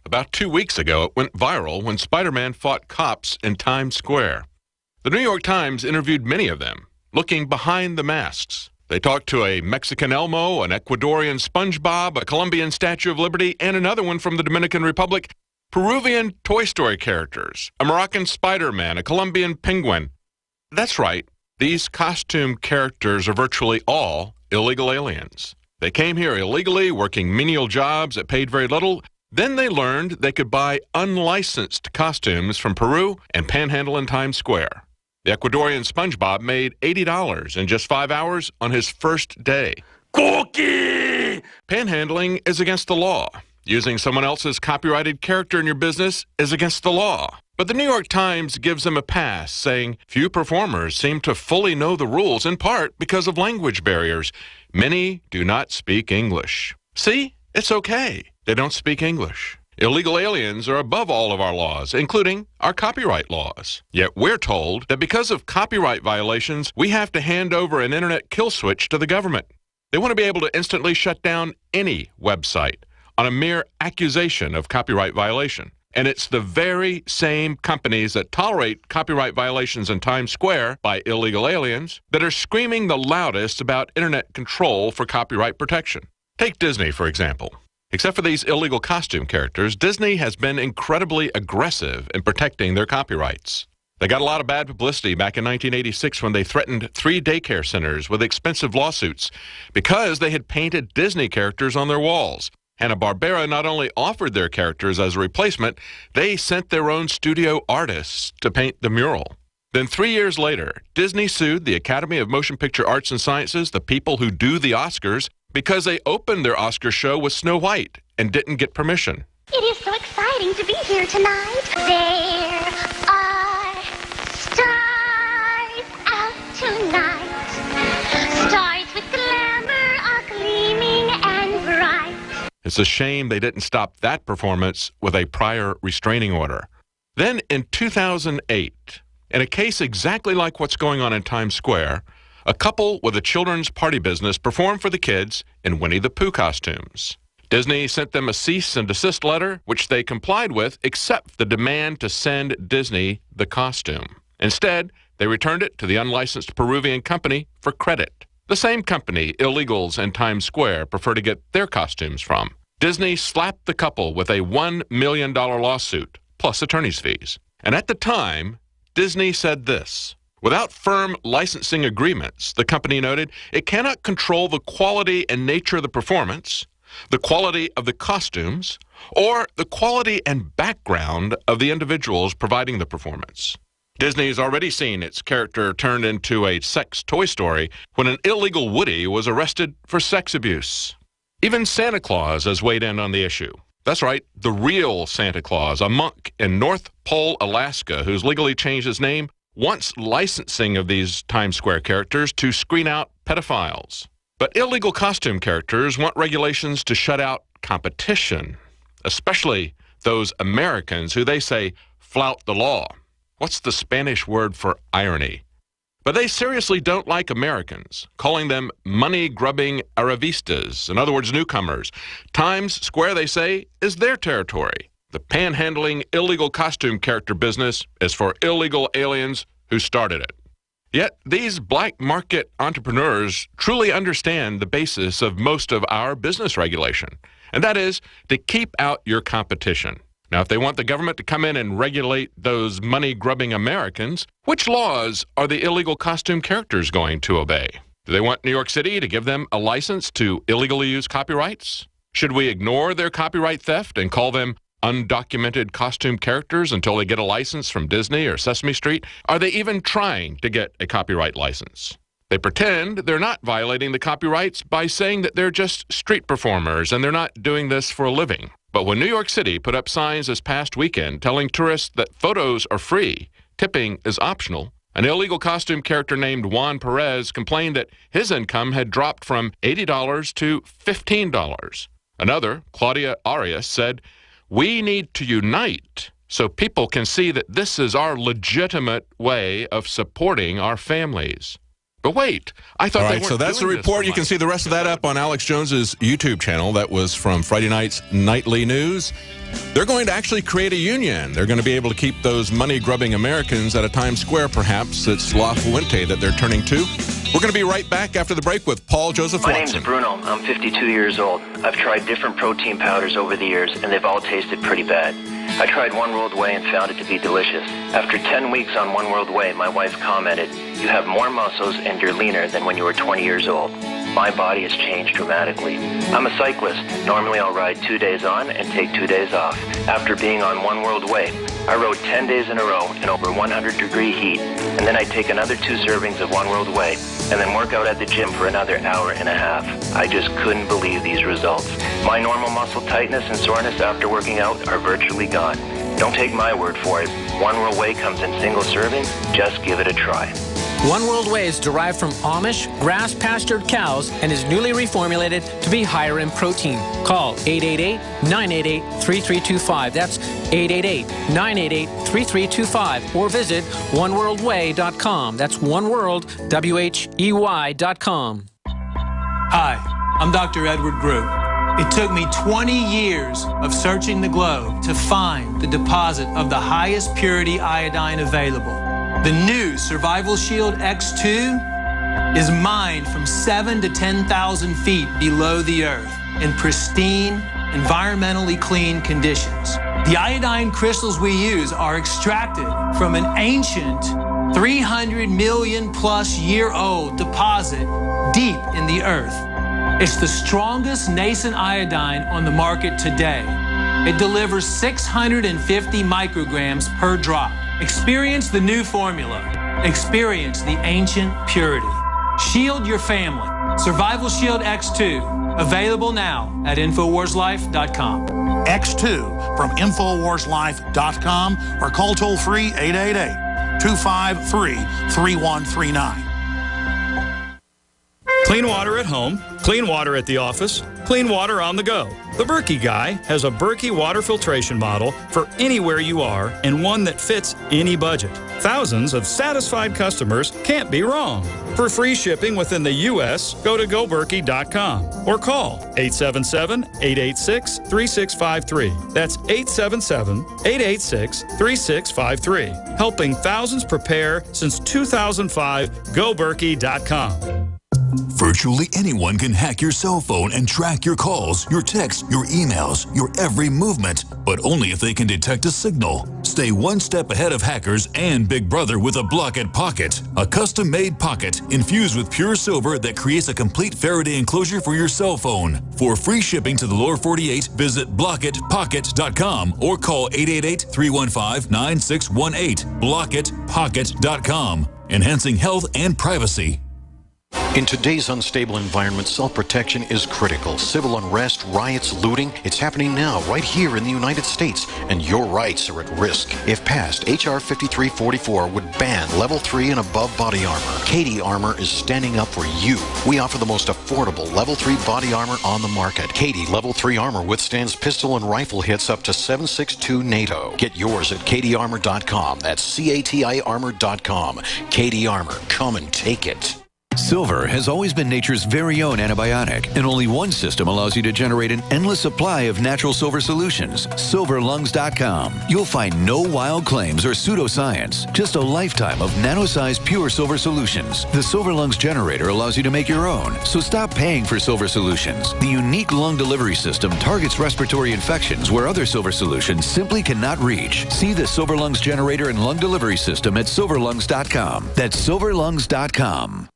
About 2 weeks ago, it went viral when Spider-Man fought cops in Times Square. The New York Times interviewed many of them, looking behind the masks. They talked to a Mexican Elmo, an Ecuadorian SpongeBob, a Colombian Statue of Liberty, and another one from the Dominican Republic, Peruvian Toy Story characters, a Moroccan Spider-Man, a Colombian penguin. That's right, these costume characters are virtually all illegal aliens. They came here illegally, working menial jobs that paid very little. Then they learned they could buy unlicensed costumes from Peru and panhandle in Times Square. The Ecuadorian SpongeBob made $80 in just 5 hours on his first day. Cookie! Panhandling is against the law. Using someone else's copyrighted character in your business is against the law. But the New York Times gives them a pass, saying few performers seem to fully know the rules, in part because of language barriers. Many do not speak English. See, it's okay. They don't speak English. Illegal aliens are above all of our laws, including our copyright laws. Yet we're told that because of copyright violations, we have to hand over an internet kill switch to the government. They want to be able to instantly shut down any website on a mere accusation of copyright violation. And it's the very same companies that tolerate copyright violations in Times Square by illegal aliens that are screaming the loudest about internet control for copyright protection. Take Disney, for example. Except for these illegal costume characters, Disney has been incredibly aggressive in protecting their copyrights. They got a lot of bad publicity back in 1986 when they threatened 3 daycare centers with expensive lawsuits because they had painted Disney characters on their walls. Hanna-Barbera not only offered their characters as a replacement, they sent their own studio artists to paint the mural. Then 3 years later, Disney sued the Academy of Motion Picture Arts and Sciences, the people who do the Oscars, because they opened their Oscar show with Snow White and didn't get permission. It is so exciting to be here tonight. There are stars out tonight. Stars with glamour are gleaming and bright. It's a shame they didn't stop that performance with a prior restraining order. Then in 2008, in a case exactly like what's going on in Times Square, a couple with a children's party business performed for the kids in Winnie the Pooh costumes. Disney sent them a cease and desist letter, which they complied with, except the demand to send Disney the costume. Instead, they returned it to the unlicensed Peruvian company for credit. The same company illegals in Times Square prefer to get their costumes from. Disney slapped the couple with a $1 million lawsuit, plus attorney's fees. And at the time, Disney said this: without firm licensing agreements, the company noted, it cannot control the quality and nature of the performance, the quality of the costumes, or the quality and background of the individuals providing the performance. Disney's already seen its character turned into a sex toy story when an illegal Woody was arrested for sex abuse. Even Santa Claus has weighed in on the issue. That's right, the real Santa Claus, a monk in North Pole, Alaska, who's legally changed his name, wants licensing of these Times Square characters to screen out pedophiles. But illegal costume characters want regulations to shut out competition, especially those Americans who they say flout the law. What's the Spanish word for irony? But they seriously don't like Americans, calling them money-grubbing arrivistas, in other words, newcomers. Times Square, they say, is their territory. The panhandling illegal costume character business is for illegal aliens who started it. Yet these black market entrepreneurs truly understand the basis of most of our business regulation, and that is to keep out your competition. Now, if they want the government to come in and regulate those money-grubbing Americans, which laws are the illegal costume characters going to obey? Do they want New York City to give them a license to illegally use copyrights? Should we ignore their copyright theft and call them undocumented costume characters until they get a license from Disney or Sesame Street? Are they even trying to get a copyright license? They pretend they're not violating the copyrights by saying that they're just street performers and they're not doing this for a living. But when New York City put up signs this past weekend telling tourists that photos are free, tipping is optional, an illegal costume character named Juan Perez complained that his income had dropped from $80 to $15. Another, Claudia Arias, said, "We need to unite so people can see that this is our legitimate way of supporting our families." But wait, I thought All they right, weren't so that's the doing this report. for You can money. see the rest of that up on Alex Jones's YouTube channel. That was from Friday night's Nightly News. They're going to actually create a union. They're going to be able to keep those money-grubbing Americans out of Times Square, perhaps. It's La Fuente that they're turning to. We're going to be right back after the break with Paul Joseph My Watson. name's Bruno. I'm 52 years old. I've tried different protein powders over the years, and they've all tasted pretty bad. I tried One World Whey and found it to be delicious. After 10 weeks on One World Whey, my wife commented, "You have more muscles and you're leaner than when you were 20 years old." My body has changed dramatically. I'm a cyclist. Normally I'll ride 2 days on and take 2 days off. After being on One World Whey, I rode 10 days in a row in over 100-degree heat, and then I'd take another 2 servings of One World Whey, and then work out at the gym for another hour and a half. I just couldn't believe these results. My normal muscle tightness and soreness after working out are virtually gone. Don't take my word for it. One World Whey comes in single servings. Just give it a try. One World Whey is derived from Amish grass-pastured cows and is newly reformulated to be higher in protein. Call 888-988-3325. That's 888-988-3325. Or visit oneworldwhey.com. That's oneworld.com. Hi, I'm Dr. Edward Group. It took me 20 years of searching the globe to find the deposit of the highest purity iodine available. The new Survival Shield X2 is mined from 7,000 to 10,000 feet below the earth in pristine, environmentally clean conditions. The iodine crystals we use are extracted from an ancient 300 million plus year old deposit deep in the earth. It's the strongest nascent iodine on the market today. It delivers 650 micrograms per drop. Experience the new formula. Experience the ancient purity. Shield your family. Survival Shield X2. Available now at InfoWarsLife.com. X2 from InfoWarsLife.com or call toll-free 888-253-3139. Clean water at home, clean water at the office, clean water on the go. The Berkey Guy has a Berkey water filtration model for anywhere you are and one that fits any budget. Thousands of satisfied customers can't be wrong. For free shipping within the U.S., go to goberkey.com or call 877-886-3653. That's 877-886-3653. Helping thousands prepare since 2005, goberkey.com. Virtually anyone can hack your cell phone and track your calls, your texts, your emails, your every movement, but only if they can detect a signal. Stay one step ahead of hackers and Big Brother with a Block-It Pocket, a custom-made pocket infused with pure silver that creates a complete Faraday enclosure for your cell phone. For free shipping to the lower 48, visit blockitpocket.com or call 888-315-9618. blockitpocket.com, enhancing health and privacy. In today's unstable environment, self-protection is critical. Civil unrest, riots, looting, it's happening now right here in the United States, and your rights are at risk. If passed, H.R. 5344 would ban Level 3 and above body armor. Katie Armor is standing up for you. We offer the most affordable Level 3 body armor on the market. Katie Level 3 armor withstands pistol and rifle hits up to 7.62 NATO. Get yours at katiearmor.com. That's C-A-T-I armor.com. Katie Armor. Come and take it. Silver has always been nature's very own antibiotic, and only one system allows you to generate an endless supply of natural silver solutions. Silverlungs.com. You'll find no wild claims or pseudoscience, just a lifetime of nano-sized pure silver solutions. The Silver Lungs generator allows you to make your own, so stop paying for silver solutions. The unique lung delivery system targets respiratory infections where other silver solutions simply cannot reach. See the Silver Lungs generator and lung delivery system at silverlungs.com. That's silverlungs.com.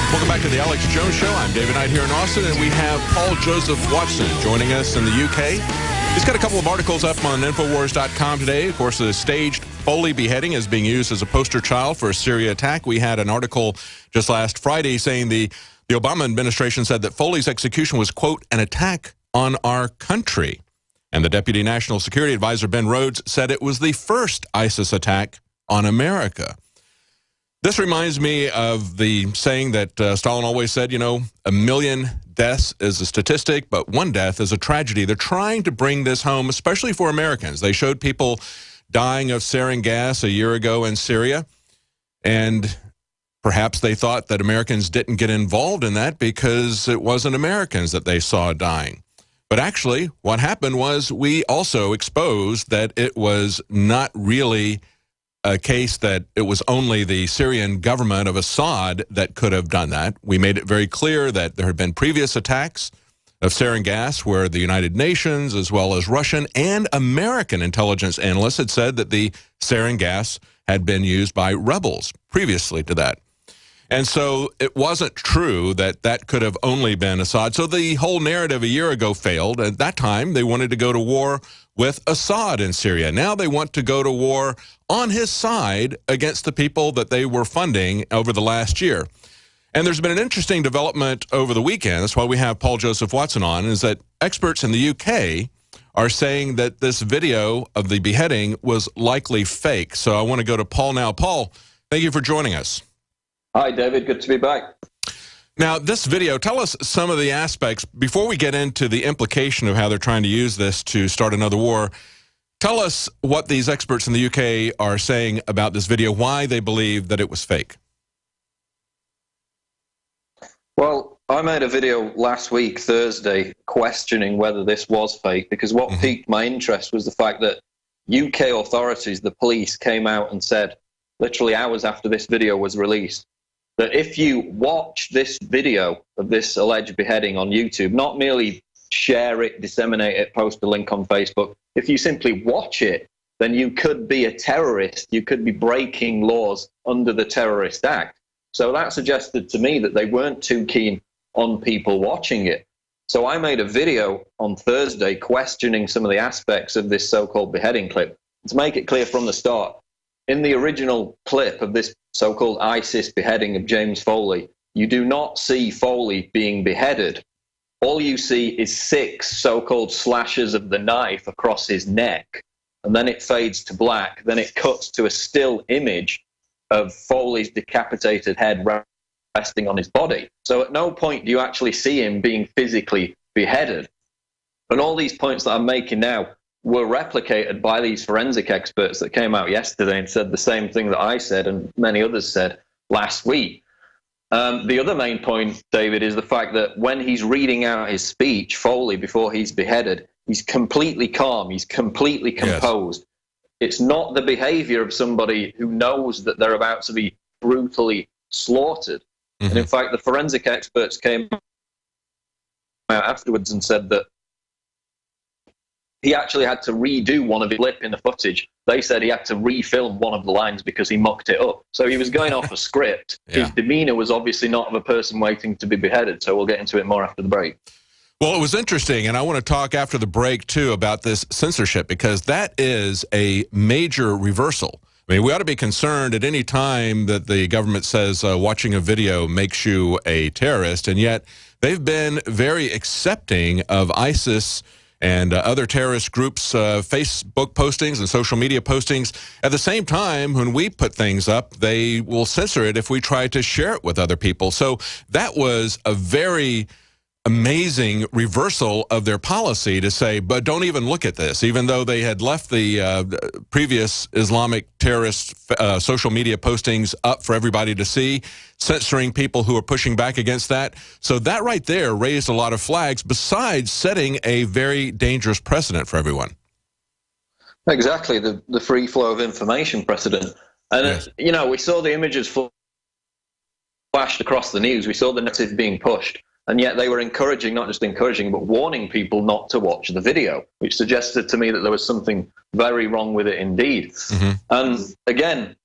Welcome back to the Alex Jones Show. I'm David Knight here in Austin, and we have Paul Joseph Watson joining us in the UK. He's got a couple of articles up on Infowars.com today. Of course, the staged Foley beheading is being used as a poster child for a Syria attack. We had an article just last Friday saying the Obama administration said that Foley's execution was, quote, an attack on our country. And the Deputy National Security Advisor, Ben Rhodes, said it was the first ISIS attack on America. This reminds me of the saying that Stalin always said, you know, 1 million deaths is a statistic, but 1 death is a tragedy. They're trying to bring this home, especially for Americans. They showed people dying of sarin gas a year ago in Syria, and perhaps they thought that Americans didn't get involved in that because it wasn't Americans that they saw dying. But actually, what happened was we also exposed that it was not really a case that it was only the Syrian government of Assad that could have done that. We made it very clear that there had been previous attacks of sarin gas where the United Nations, as well as Russian and American intelligence analysts, had said that the sarin gas had been used by rebels previously to that. And so it wasn't true that that could have only been Assad. So the whole narrative a year ago failed. At that time, they wanted to go to war with Assad in Syria. Now they want to go to war on his side against the people that they were funding over the last year. And there's been an interesting development over the weekend. That's why we have Paul Joseph Watson on, is that experts in the UK are saying that this video of the beheading was likely fake. So I want to go to Paul now. Paul, thank you for joining us. Hi, David. Good to be back. Now, this video, tell us some of the aspects. Before we get into the implication of how they're trying to use this to start another war, tell us what these experts in the UK are saying about this video, why they believe that it was fake. Well, I made a video last week, Thursday, questioning whether this was fake, because what piqued my interest was the fact that UK authorities, the police, came out and said, literally hours after this video was released, that if you watch this video of this alleged beheading on YouTube, not merely share it, disseminate it, post a link on Facebook, if you simply watch it, then you could be a terrorist. You could be breaking laws under the Terrorist Act. So that suggested to me that they weren't too keen on people watching it. So I made a video on Thursday questioning some of the aspects of this so-called beheading clip. To make it clear from the start, in the original clip of this so-called ISIS beheading of James Foley, you do not see Foley being beheaded. All you see is 6 so-called slashes of the knife across his neck, and then it fades to black. Then it cuts to a still image of Foley's decapitated head resting on his body. So at no point do you actually see him being physically beheaded. And all these points that I'm making now were replicated by these forensic experts that came out yesterday and said the same thing that I said and many others said last week. The other main point, David, is the fact that when he's reading out his speech, Foley, before he's beheaded, he's completely calm, he's completely composed. Yes. It's not the behavior of somebody who knows that they're about to be brutally slaughtered. And in fact, the forensic experts came out afterwards and said that he actually had to redo one of his lip in the footage. They said he had to refilm one of the lines because he mucked it up. So he was going off a script. Yeah. His demeanor was obviously not of a person waiting to be beheaded. So we'll get into it more after the break. Well, it was interesting, and I want to talk after the break, too, about this censorship, because that is a major reversal. I mean, we ought to be concerned at any time that the government says watching a video makes you a terrorist, and yet they've been very accepting of ISIS and other terrorist groups' Facebook postings and social media postings. At the same time, when we put things up, they will censor it if we try to share it with other people. So that was a very amazing reversal of their policy to say, but don't even look at this, even though they had left the previous Islamic terrorist social media postings up for everybody to see, censoring people who are pushing back against that. So that right there raised a lot of flags, besides setting a very dangerous precedent for everyone. Exactly, the free flow of information precedent. And, yes. You know, we saw the images flashed across the news. We saw the narrative being pushed. And yet they were encouraging, not just encouraging, but warning people not to watch the video, which suggested to me that there was something very wrong with it indeed. And again,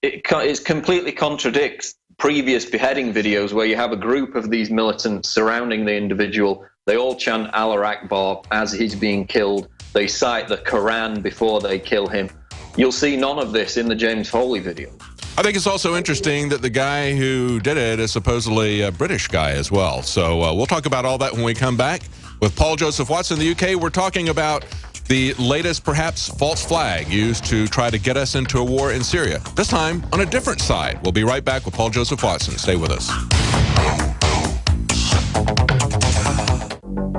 it completely contradicts previous beheading videos where you have a group of these militants surrounding the individual. They all chant Allah Akbar as he's being killed. They cite the Quran before they kill him. You'll see none of this in the James Foley video. I think it's also interesting that the guy who did it is supposedly a British guy as well. So we'll talk about all that when we come back. With Paul Joseph Watson in the UK, we're talking about the latest, perhaps, false flag used to try to get us into a war in Syria, this time on a different side. We'll be right back with Paul Joseph Watson. Stay with us.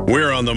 We're on the